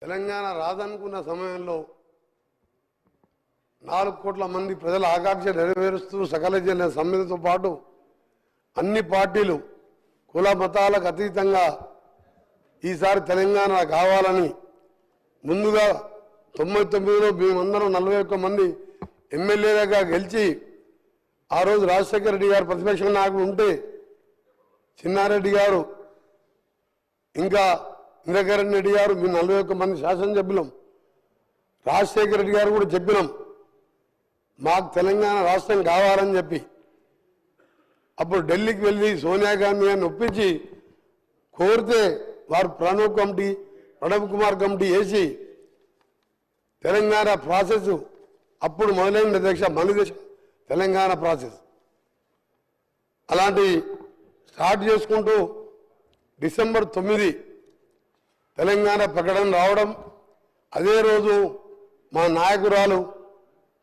తెలంగాణ రాదనుకున్న సమయంలో 4 కోట్ల మంది ప్రజల ఆకాంక్ష నెరవేరుస్తూ సకల జిల్లా సమ్మెతో పాటు అన్ని పార్టీలు కుల మతాలకు అతీతంగా ఈసారి తెలంగాణ కావాలని ముందుగా 99లో మేమందరం 41 మంది ఎమ్మెల్యేలుగా గెలిచి ఆ రోజు రాజశేఖర రెడ్డి గారు ప్రతిపక్ష నాయకుడు ఉంటే చిన్నారెడ్డి గారు ఇంకా ఇంద్రకరణ్ రెడ్డి గారు మీ 41 మంది శాసనసభ్యులం రాజశేఖర రెడ్డి గారు కూడా చెప్పినాం మాకు తెలంగాణ రాష్ట్రం కావాలని చెప్పి అప్పుడు ఢిల్లీకి వెళ్ళి సోనియా గాంధీ గారిని ఒప్పించి కోరితే వారు ప్రణబ్ కుమార్ కమిటీ వేసి తెలంగాణ ప్రాసెస్ అప్పుడు మొదలైన అధ్యక్ష మన దేశం తెలంగాణ ప్రాసెస్ అలాంటి స్టార్ట్ చేసుకుంటూ డిసెంబర్ 9 తెలంగాణ ప్రకటన రావడం అదే రోజు మా నాయకురాలు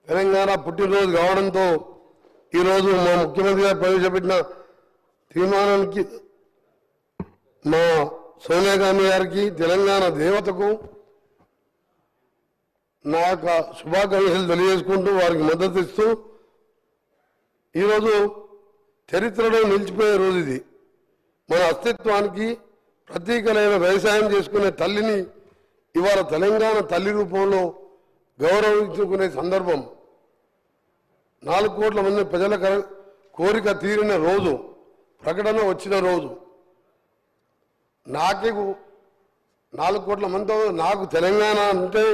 తెలంగాణ పుట్టినరోజు కావడంతో ఈరోజు మా ముఖ్యమంత్రి గారు ప్రవేశపెట్టిన తీర్మానానికి మా సోనియా గాంధీ గారికి తెలంగాణ దేవతకు నా యొక్క శుభాకాంక్షలు తెలియజేసుకుంటూ వారికి మద్దతు ఇస్తూ ఈరోజు చరిత్రలో నిలిచిపోయే రోజు ఇది మన అస్తిత్వానికి ప్రతీకలైన వ్యవసాయం చేసుకునే తల్లిని ఇవాళ తెలంగాణ తల్లి రూపంలో గౌరవించుకునే సందర్భం 4 కోట్ల మంది ప్రజల కోరిక తీరిన రోజు ప్రకటన వచ్చిన రోజు నాకు 4 కోట్ల మందితో నాకు తెలంగాణ అంటే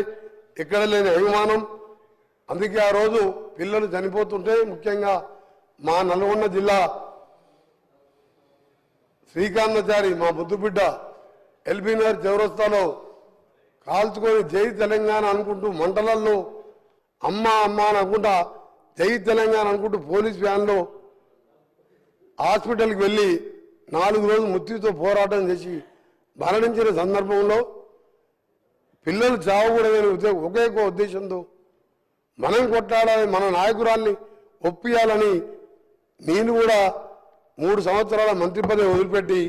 ఎక్కడ లేని అభిమానం అందుకే ఆ రోజు పిల్లలు చనిపోతుంటే ముఖ్యంగా మా నల్గొండ జిల్లా శ్రీకాంతాచారి మా ముద్దుబిడ్డ ఎల్బీనగర్ చౌరస్తాలో కాల్చుకొని జై తెలంగాణ అనుకుంటూ మంటలల్లో అమ్మ అమ్మ అని అనుకుంటా జై తెలంగాణ అనుకుంటూ పోలీస్ వ్యాన్లో హాస్పిటల్కి వెళ్ళి 4 రోజులు మృత్యుతో పోరాటం చేసి మరణించిన సందర్భంలో పిల్లలు చావకూడదని ఒకే ఉద్దేశంతో మనం కొట్లాడాలి మన నాయకురాల్ని ఒప్పియాలని నేను కూడా 3 సంవత్సరాల మంత్రి పదవి వదిలిపెట్టి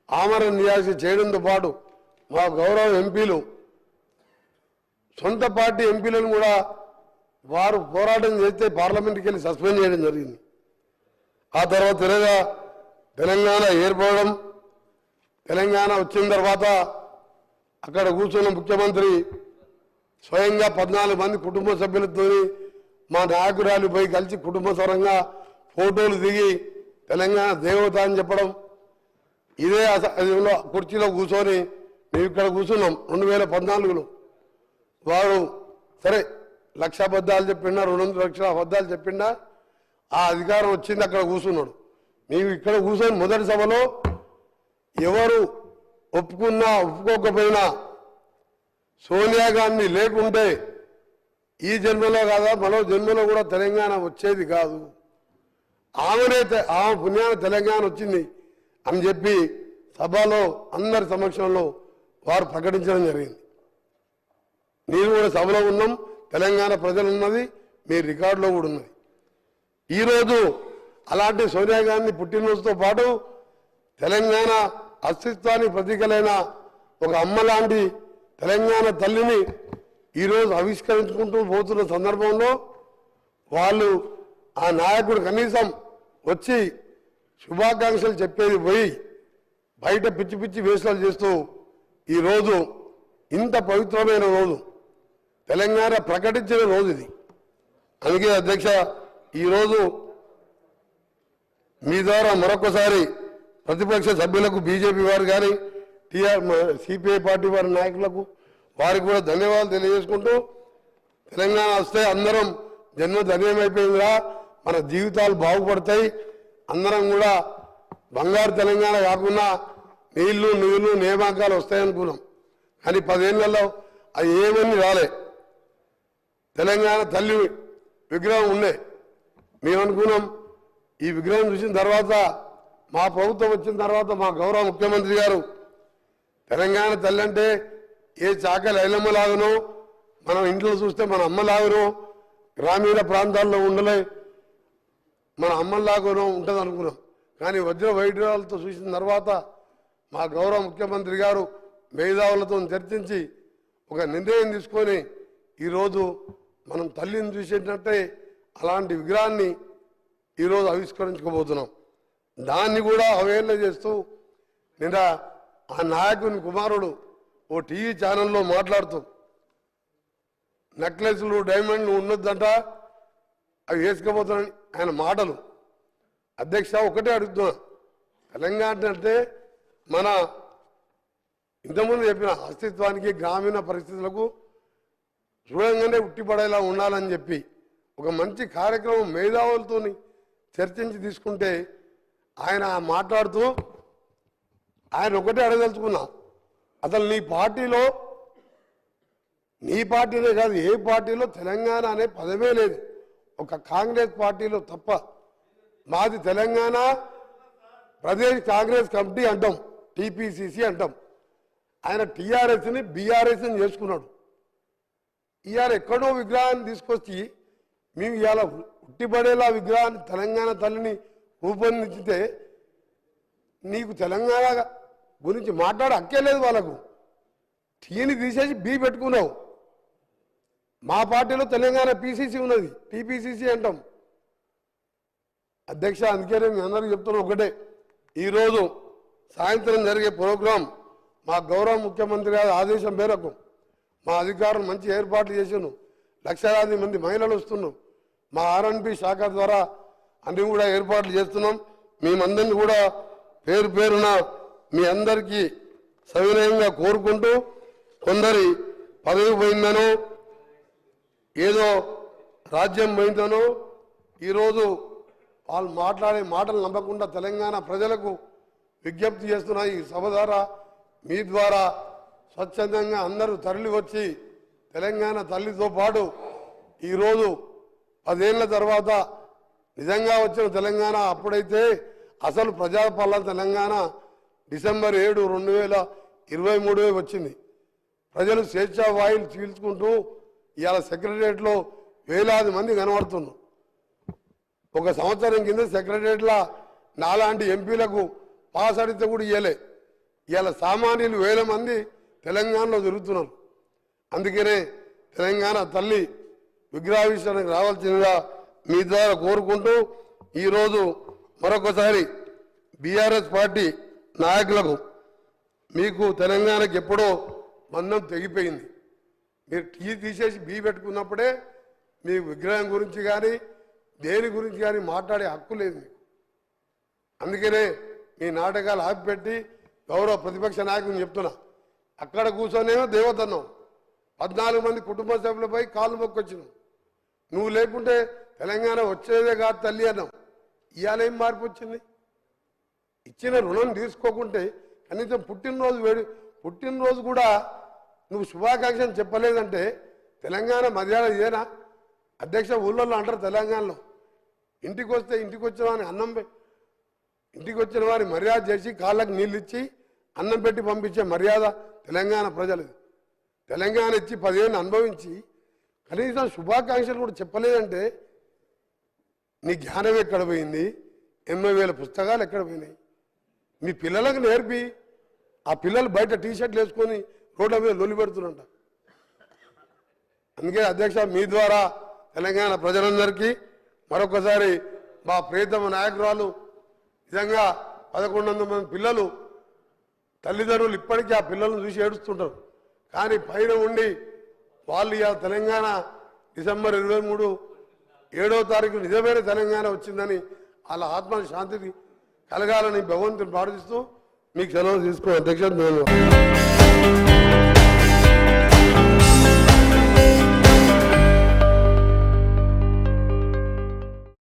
ఆమరణ నిరాశ చేయడంతో పాటు మా గౌరవ ఎంపీలు సొంత పార్టీ ఎంపీలను కూడా వారు పోరాటం చేస్తే పార్లమెంట్కి వెళ్ళి సస్పెండ్ చేయడం జరిగింది ఆ తర్వాత తెలంగాణ ఏర్పడడం తెలంగాణ వచ్చిన తర్వాత అక్కడ కూర్చున్న ముఖ్యమంత్రి స్వయంగా 14 మంది కుటుంబ సభ్యులతో మా నాయకురాలు పోయి కలిసి కుటుంబ సరంగా ఫోటోలు దిగి తెలంగాణ దేవత అని చెప్పడం ఇదే కుర్చీలో కూర్చొని మేము ఇక్కడ కూర్చున్నాం 2014లో వారు సరే 1,00,000 అబద్ధాలు చెప్పిండా 200 లక్షల అబద్ధాలు చెప్పిండా ఆ అధికారం వచ్చింది అక్కడ కూర్చున్నాడు మేము ఇక్కడ కూర్చొని మొదటి సభలో ఎవరు ఒప్పుకున్నా ఒప్పుకోకపోయినా సోనియా గాంధీ లేకుంటే ఈ జన్మలో కాదా మరో జన్మలో కూడా తెలంగాణ వచ్చేది కాదు ఆమె పుణ్యాన తెలంగాణ వచ్చింది అని చెప్పి సభలో అందరి సమక్షంలో వారు ప్రకటించడం జరిగింది నేను కూడా సభలో ఉన్నాం తెలంగాణ ప్రజలు ఉన్నది మీ రికార్డులో కూడా ఉన్నది ఈరోజు అలాంటి సోనియా గాంధీ పుట్టినరోజుతో పాటు తెలంగాణ అస్తిత్వానికి ప్రతీకలైన ఒక అమ్మ లాంటి తెలంగాణ తల్లిని ఈరోజు ఆవిష్కరించుకుంటూ పోతున్న సందర్భంలో వాళ్ళు ఆ నాయకుడు కనీసం వచ్చి శుభాకాంక్షలు చెప్పేది పోయి బయట పిచ్చి పిచ్చి వేషాలు చేస్తూ ఈరోజు ఇంత పవిత్రమైన రోజు తెలంగాణ ప్రకటించిన రోజు ఇది అందుకే అధ్యక్ష ఈరోజు మీ ద్వారా మరొకసారి ప్రతిపక్ష సభ్యులకు బీజేపీ వారు కానీ సిపిఐ పార్టీ వారి నాయకులకు వారికి కూడా ధన్యవాదాలు తెలియజేసుకుంటూ తెలంగాణ వస్తే అందరం జన్మ ధన్యమైపోయిందిరా మన జీవితాలు బాగుపడతాయి అందరం కూడా బంగారు తెలంగాణ కాకుండా నీళ్లు నియామకాలు వస్తాయనుకున్నాం కానీ 10 ఏళ్లలో అది ఏమని రాలే తెలంగాణ తల్లి విగ్రహం ఉండే మేము అనుకున్నాం ఈ విగ్రహం చూసిన తర్వాత మా ప్రభుత్వం వచ్చిన తర్వాత మా గౌరవ ముఖ్యమంత్రి గారు తెలంగాణ తల్లి అంటే ఏ చాకలి ఐలమ్మలాగనో మనం ఇంట్లో చూస్తే మన అమ్మలాగనో గ్రామీణ ప్రాంతాల్లో ఉండలే మన అమ్మలాగనో ఉంటుంది అనుకున్నాం కానీ వజ్ర వైఢూర్యాలతో చూసిన తర్వాత మా గౌరవ ముఖ్యమంత్రి గారు మేధావులతో చర్చించి ఒక నిర్ణయం తీసుకొని ఈరోజు మనం తల్లిని చూసేటట్టే అలాంటి విగ్రహాన్ని ఈరోజు ఆవిష్కరించుకోబోతున్నాం. దాన్ని కూడా అవహేళన చేస్తూ నిన్న ఆ నాయకుని కుమారుడు ఓ టీవీ ఛానల్లో మాట్లాడుతూ నెక్లెస్లు డైమండ్లు ఉన్నదంట అవి వేసుకుపోతానని ఆయన మాటలు. అధ్యక్ష ఒకటే అడుగుతున్నా, తెలంగాణ అంటే మన ఇంతకుముందు చెప్పిన అస్తిత్వానికి గ్రామీణ పరిస్థితులకు చూడంగానే ఉట్టిపడేలా ఉండాలని చెప్పి ఒక మంచి కార్యక్రమం మేధావులతో చర్చించి తీసుకుంటే ఆయన మాట్లాడుతూ ఆయన ఒకటే అడగదలుచుకున్నా, అసలు నీ పార్టీలో నీ పార్టీలో కాదు ఏ పార్టీలో తెలంగాణ అనే పదమే లేదు, ఒక కాంగ్రెస్ పార్టీలో తప్ప. మాది తెలంగాణ ప్రదేశ్ కాంగ్రెస్ కమిటీ అంటాం, టీపీసీసీ అంటాం. ఆయన టీఆర్ఎస్ని బీఆర్ఎస్ని చేసుకున్నాడు. ఇవాళ ఎక్కడో విగ్రహాన్ని తీసుకొచ్చి మేము ఇవాళ ఉట్టిపడేలా విగ్రహాన్ని తెలంగాణ తల్లిని రూపొందించితే నీకు తెలంగాణ గురించి మాట్లాడే హక్కే లేదు. వాళ్ళకు టీని తీసేసి బీ పెట్టుకున్నావు. మా పార్టీలో తెలంగాణ పీసీసీ ఉన్నది, టీపీసీసీ అంటాం. అధ్యక్ష అందుకనే మీ అందరికీ చెప్తున్నా ఒకటే, ఈరోజు సాయంత్రం జరిగే ప్రోగ్రాం మా గౌరవ ముఖ్యమంత్రి గారి ఆదేశం మేరకు మా అధికారులు మంచి ఏర్పాట్లు చేసాను. లక్షలాది మంది మహిళలు వస్తున్నాం. మా ఆర్ఎండ్బి శాఖ ద్వారా అన్ని కూడా ఏర్పాట్లు చేస్తున్నాం. మేమందరినీ కూడా పేరు పేరున మీ అందరికీ సవినయంగా కోరుకుంటూ, కొందరి పదవి పోయిందనో ఏదో రాజ్యం పోయిందనో ఈరోజు వాళ్ళు మాట్లాడే మాటలు నమ్మకుండా తెలంగాణ ప్రజలకు విజ్ఞప్తి చేస్తున్న ఈ సభ ద్వారా మీ ద్వారా స్వచ్ఛందంగా అందరూ తరలి వచ్చి తెలంగాణ తల్లితో పాటు ఈరోజు 10 ఏళ్ల తర్వాత నిజంగా వచ్చిన తెలంగాణ, అప్పుడైతే అసలు ప్రజాపాలన తెలంగాణ డిసెంబర్ 7, 2023 వచ్చింది. ప్రజలు స్వేచ్ఛా వాయులు చీల్చుకుంటూ ఇవాళ సెక్రటరియట్లో వేలాది మంది కనబడుతున్నారు. ఒక సంవత్సరం కింద సెక్రటరియట్లో నాలాంటి ఎంపీలకు పాస్ అడిగితే కూడా ఇవ్వలే. ఇవాళ సామాన్యులు వేల మంది తెలంగాణలో తిరుగుతున్నారు. అందుకనే తెలంగాణ తల్లి విగ్రహావిష్కరణకు రావాల్సిందిగా మీ ద్వారా కోరుకుంటూ, ఈరోజు మరొకసారి బీఆర్ఎస్ పార్టీ నాయకులకు మీకు తెలంగాణకి ఎప్పుడో బంధం తెగిపోయింది. మీరు టీ తీసేసి బీ పెట్టుకున్నప్పుడే మీ విగ్రహం గురించి కానీ దేని గురించి కానీ మాట్లాడే హక్కు లేదు మీకు. అందుకనే మీ నాటకాలు ఆపిపెట్టి గౌరవ ప్రతిపక్ష నాయకుని చెప్తున్నా, అక్కడ కూర్చొనేమో దేవతన్నాం, 14 మంది కుటుంబ సభ్యులపై కాళ్ళు మొక్కొచ్చినాం. నువ్వు లేకుంటే తెలంగాణ వచ్చేదే కాదు తల్లి అన్నావు. ఇవాళ ఏం మార్పు వచ్చింది? ఇచ్చిన రుణం తీసుకోకుంటే కనీసం పుట్టినరోజు కూడా నువ్వు శుభాకాంక్షలు చెప్పలేదంటే తెలంగాణ మర్యాద ఇదేనా? అధ్యక్ష ఊళ్ళల్లో అంటారు తెలంగాణలో, ఇంటికి వస్తే ఇంటికి వచ్చిన వారిని ఇంటికి వచ్చిన వారి మర్యాద చేసి కాళ్ళకు నీళ్ళు ఇచ్చి అన్నం పెట్టి పంపించే మర్యాద తెలంగాణ ప్రజలది. తెలంగాణ ఇచ్చి 10 ఏళ్ళు అనుభవించి కనీసం శుభాకాంక్షలు కూడా చెప్పలేదంటే నీ జ్ఞానం ఎక్కడ పోయింది? 80,000 పుస్తకాలు ఎక్కడ పోయినాయి? మీ పిల్లలకు నేర్పి ఆ పిల్లలు బయట టీషర్ట్లు వేసుకొని రోడ్ల మీద లొల్లి పెడుతున్నంట. అందుకే అధ్యక్ష మీ ద్వారా తెలంగాణ ప్రజలందరికీ మరొకసారి మా ప్రియతమ నాయకురాలు నిజంగా 1100 మంది పిల్లలు తల్లిదండ్రులు ఇప్పటికీ ఆ పిల్లలను చూసి ఏడుస్తుంటారు. కానీ పైన ఉండి వాళ్ళు ఇవాళ తెలంగాణ డిసెంబర్ 23, 7వ తారీఖు నిజమైన తెలంగాణ వచ్చిందని వాళ్ళ ఆత్మ శాంతికి కలగాలని భగవంతుని ప్రార్థిస్తూ మీకు సెలవు తీసుకో అధ్యక్ష.